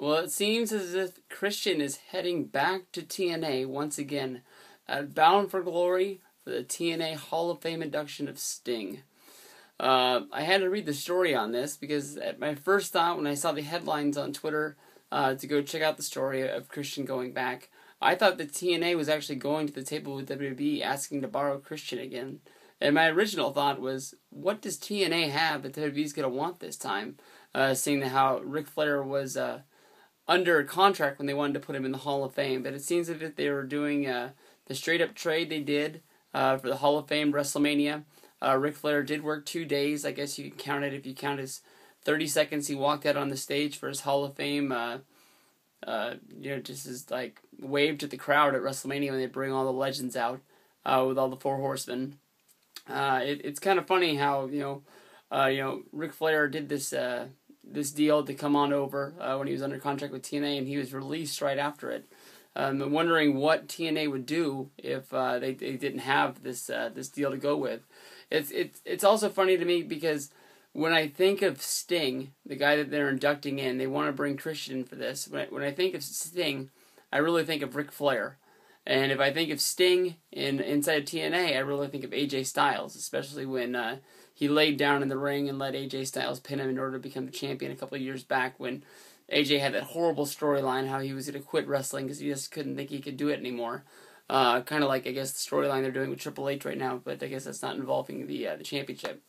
Well, it seems as if Christian is heading back to TNA once again, bound for glory for the TNA Hall of Fame induction of Sting. I had to read the story on this because at my first thought when I saw the headlines on Twitter to go check out the story of Christian going back, I thought that TNA was actually going to the table with WWE asking to borrow Christian again. And my original thought was, what does TNA have that WWE's going to want this time? Seeing how Ric Flair was under contract when they wanted to put him in the Hall of Fame. But it seems as if they were doing the straight-up trade they did for the Hall of Fame WrestleMania. Ric Flair did work 2 days. I guess you can count it if you count his 30 seconds he walked out on the stage for his Hall of Fame. Just as like waved at the crowd at WrestleMania when they bring all the legends out with all the Four Horsemen. It's kind of funny how Ric Flair did this deal to come on over when he was under contract with TNA, and he was released right after it. I'm wondering what TNA would do if they didn't have this deal to go with. It's also funny to me because when I think of Sting, the guy that they're inducting in, they want to bring Christian in for this. When I think of Sting, I really think of Ric Flair. And if I think of Sting inside of TNA, I really think of AJ Styles, especially when he laid down in the ring and let AJ Styles pin him in order to become the champion a couple of years back when AJ had that horrible storyline how he was going to quit wrestling because he just couldn't think he could do it anymore. Kind of like, I guess, the storyline they're doing with Triple H right now, but I guess that's not involving the championship.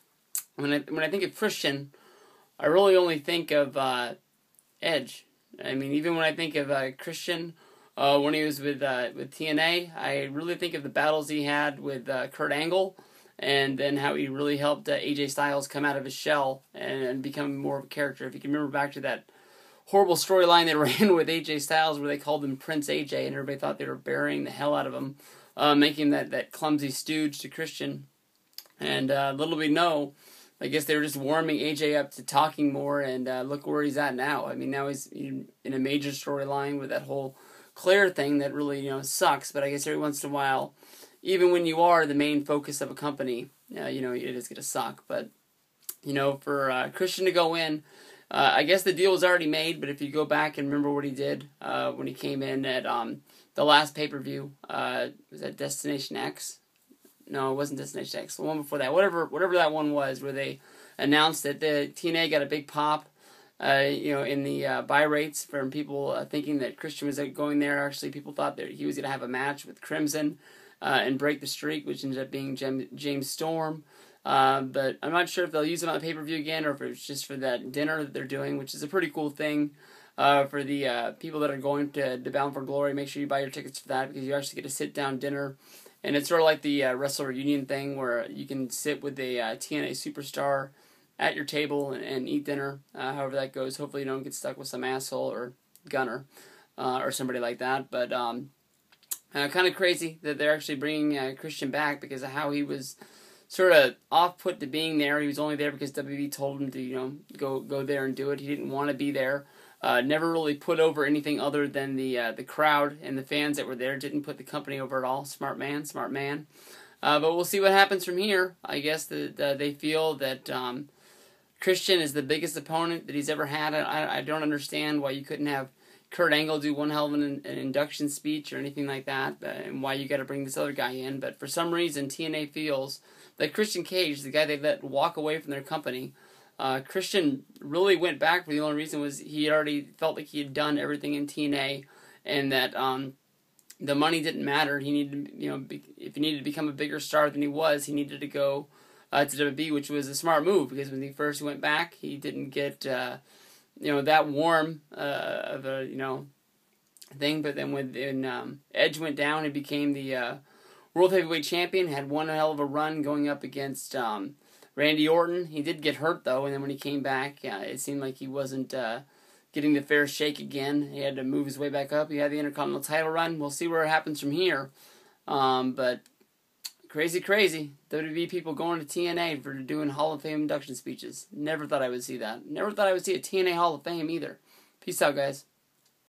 When I think of Christian, I really only think of Edge. I mean, even when I think of Christian when he was with TNA, I really think of the battles he had with Kurt Angle, and then how he really helped AJ Styles come out of his shell and become more of a character. If you can remember back to that horrible storyline they ran with AJ Styles where they called him Prince AJ, and everybody thought they were burying the hell out of him, making that clumsy stooge to Christian. And little we know, I guess they were just warming AJ up to talking more, and look where he's at now. I mean, now he's in a major storyline with that whole Claire thing that really, sucks. But I guess every once in a while, even when you are the main focus of a company, it is going to suck. But, for Christian to go in, I guess the deal was already made, but if you go back and remember what he did when he came in at the last pay-per-view, was that Destination X? No, it wasn't Destination X. The one before that, whatever that one was, where they announced that the TNA got a big pop, in the buy rates from people thinking that Christian was going there. Actually, people thought that he was going to have a match with Crimson and break the streak, which ended up being James Storm. But I'm not sure if they'll use him on the pay-per-view again or if it's just for that dinner that they're doing, which is a pretty cool thing for the people that are going to Bound for Glory. Make sure you buy your tickets for that because you actually get a sit-down dinner. And it's sort of like the Wrestle Reunion thing where you can sit with a TNA superstar at your table and eat dinner, however that goes. Hopefully you don't get stuck with some asshole or Gunner or somebody like that. But kind of crazy that they're actually bringing Christian back because of how he was sort of off-put to being there. He was only there because WWE told him to, go there and do it. He didn't want to be there. Never really put over anything other than the crowd and the fans that were there. Didn't put the company over at all. Smart man. But we'll see what happens from here. I guess that they feel that Christian is the biggest opponent that he's ever had. I don't understand why you couldn't have Kurt Angle do one hell of an induction speech or anything like that, and why you got to bring this other guy in. But for some reason, TNA feels that Christian Cage, the guy they let walk away from their company, Christian really went back, but the only reason was he already felt like he had done everything in TNA, and that the money didn't matter. He needed, if he needed to become a bigger star than he was, he needed to go to WWE, which was a smart move because when he first went back, he didn't get that warm of a thing. But then when Edge went down and became the World Heavyweight Champion, had one hell of a run going up against Randy Orton. He did get hurt, though, and then when he came back, it seemed like he wasn't getting the fair shake again. He had to move his way back up. He had the Intercontinental title run. We'll see where it happens from here. But crazy. WWE people going to TNA for doing Hall of Fame induction speeches. Never thought I would see that. Never thought I would see a TNA Hall of Fame either. Peace out, guys.